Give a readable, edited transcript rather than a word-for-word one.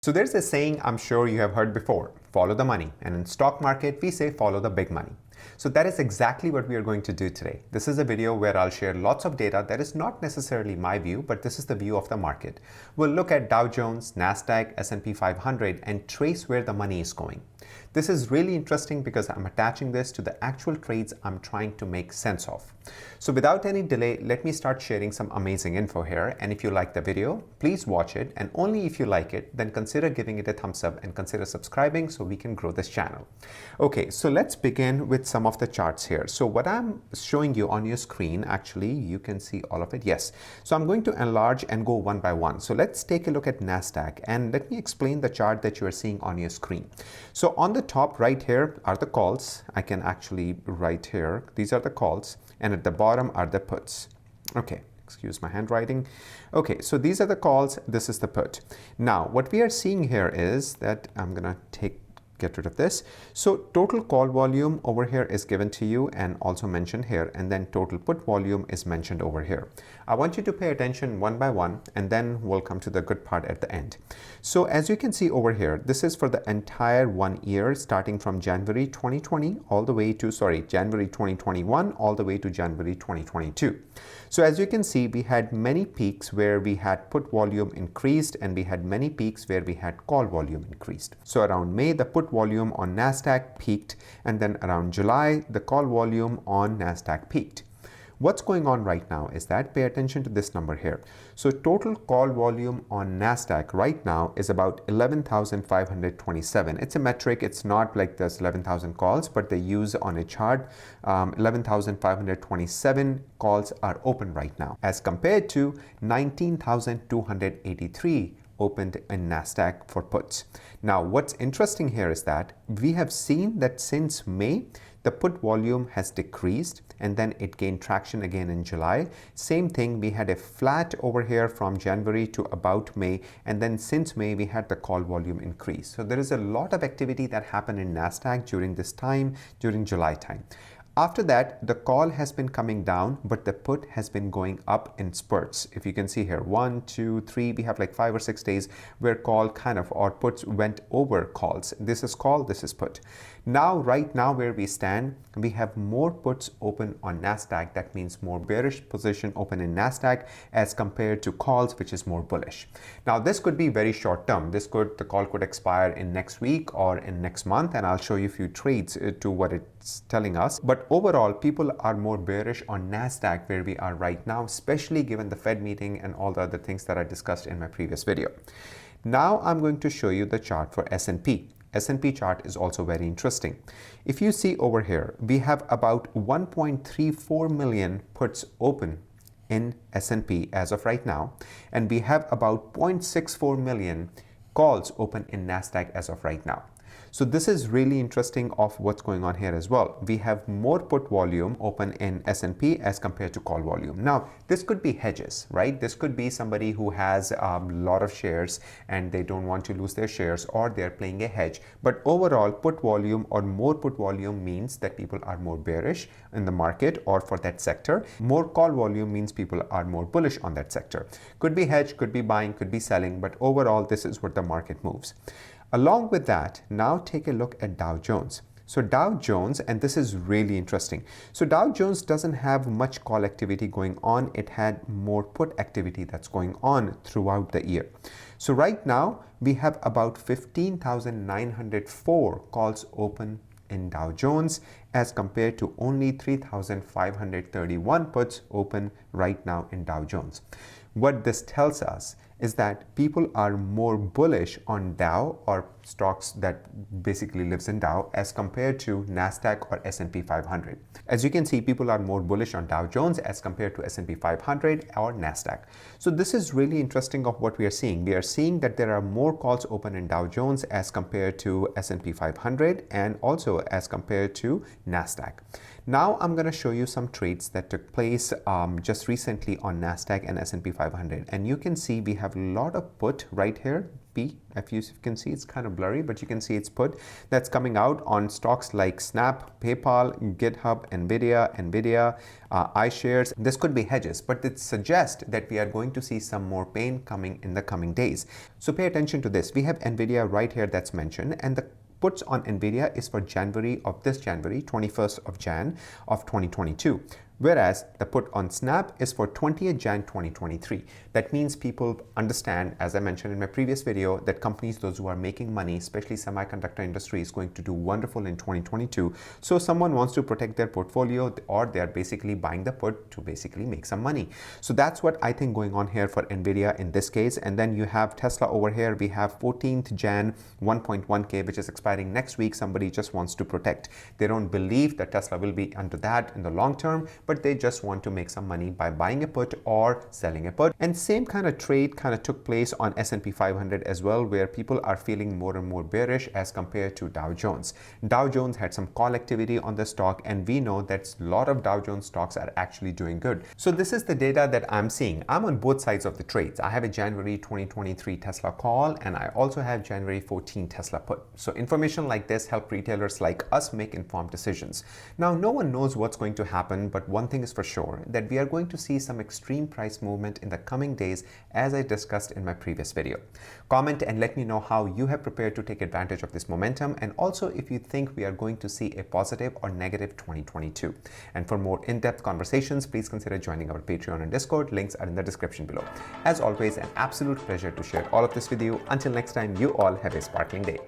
So there's a saying I'm sure you have heard before, follow the money. And in stock market, we say follow the big money. So that is exactly what we are going to do today. This is a video where I'll share lots of data that is not necessarily my view, but this is the view of the market. We'll look at Dow Jones, Nasdaq, S&P 500 and trace where the money is going. This is really interesting because I'm attaching this to the actual trades I'm trying to make sense of. So without any delay, let me start sharing some amazing info here. And if you like the video, please watch it. And only if you like it, then consider giving it a thumbs up and consider subscribing so we can grow this channel. Okay, so let's begin with some of the charts here. So what I'm showing you on your screen, actually, you can see all of it. Yes. So I'm going to enlarge and go one by one. So let's take a look at Nasdaq and let me explain the chart that you are seeing on your screen. So on the top right here are the calls. I can actually write here. These are the calls. And at the bottom are the puts. Okay, excuse my handwriting. Okay, so these are the calls. This is the put. Now, what we are seeing here is that I'm going to get rid of this. So total call volume over here is given to you and also mentioned here, and then total put volume is mentioned over here. I want you to pay attention one by one, and then we'll come to the good part at the end. So as you can see over here, this is for the entire 1 year, starting from January 2020 all the way to, January 2021 all the way to January 2022. So as you can see, we had many peaks where we had put volume increased and we had many peaks where we had call volume increased. So around May, the put volume on Nasdaq peaked, and then around July, the call volume on Nasdaq peaked. What's going on right now is that pay attention to this number here. So total call volume on Nasdaq right now is about 11,527. It's a metric. It's not like there's 11,000 calls, but they use on a chart 11,527 calls are open right now as compared to 19,283 opened in Nasdaq for puts. Now, what's interesting here is that we have seen that since May, the put volume has decreased and then it gained traction again in July. Same thing, we had a flat over here from January to about May, and then since May we had the call volume increase. So there is a lot of activity that happened in Nasdaq during this time, during July time. After that, the call has been coming down, but the put has been going up in spurts. If you can see here, 1, 2, 3, we have like 5 or 6 days where call or puts went over calls. This is call, this is put. Now, right now where we stand, we have more puts open on Nasdaq. That means more bearish position open in Nasdaq as compared to calls, which is more bullish. Now, this could be very short term. The call could expire in next week or in next month, and I'll show you a few trades to what it's telling us. But overall, people are more bearish on Nasdaq where we are right now, especially given the Fed meeting and all the other things that I discussed in my previous video. Now I'm going to show you the chart for S&P. S&P chart is also very interesting. If you see over here, we have about 1.34 million puts open in S&P as of right now, and we have about 0.64 million calls open in Nasdaq as of right now. So this is really interesting of what's going on here as well. We have more put volume open in S&P as compared to call volume. Now, this could be hedges, right? This could be somebody who has a lot of shares and they don't want to lose their shares, or they're playing a hedge. But overall, put volume or more put volume means that people are more bearish in the market or for that sector. More call volume means people are more bullish on that sector. Could be hedge, could be buying, could be selling, but overall, this is what the market moves. Along with that, now take a look at Dow Jones. So Dow Jones, and this is really interesting. So Dow Jones doesn't have much call activity going on. It had more put activity that's going on throughout the year. So right now, we have about 15,904 calls open in Dow Jones as compared to only 3,531 puts open right now in Dow Jones. What this tells us is that people are more bullish on Dow or stocks that basically lives in Dow as compared to Nasdaq or S&P 500. As you can see, people are more bullish on Dow Jones as compared to S&P 500 or Nasdaq. So this is really interesting of what we are seeing. We are seeing that there are more calls open in Dow Jones as compared to S&P 500 and also as compared to Nasdaq. Now I'm going to show you some trades that took place just recently on Nasdaq and S&P 500, and you can see we have a lot of put right here. P. If you can see, it's kind of blurry, but you can see it's put that's coming out on stocks like Snap, PayPal, GitHub, Nvidia, iShares. This could be hedges, but it suggests that we are going to see some more pain coming in the coming days. So pay attention to this. We have Nvidia right here that's mentioned, and the puts on Nvidia is for January, 21st of Jan of 2022. Whereas the put on Snap is for 20th Jan 2023. That means people understand, as I mentioned in my previous video, that companies, those who are making money, especially semiconductor industry, is going to do wonderful in 2022. So someone wants to protect their portfolio, or they're basically buying the put to basically make some money. So that's what I think going on here for Nvidia in this case. And then you have Tesla over here. We have 14th Jan 1.1K, which is expiring next week. Somebody just wants to protect. They don't believe that Tesla will be under that in the long term, but they just want to make some money by buying a put or selling a put. And same kind of trade kind of took place on S&P 500 as well, where people are feeling more and more bearish as compared to Dow Jones. Dow Jones had some call activity on the stock, and we know that a lot of Dow Jones stocks are actually doing good. So this is the data that I'm seeing. I'm on both sides of the trades. I have a January 2023 Tesla call, and I also have January 14 Tesla put. So information like this help retailers like us make informed decisions. Now, no one knows what's going to happen, but one thing is for sure, that we are going to see some extreme price movement in the coming days, as I discussed in my previous video. Comment and let me know how you have prepared to take advantage of this momentum, and also if you think we are going to see a positive or negative 2022. And for more in-depth conversations, please consider joining our Patreon and Discord. Links are in the description below. As always, an absolute pleasure to share all of this with you. Until next time, you all have a sparkling day.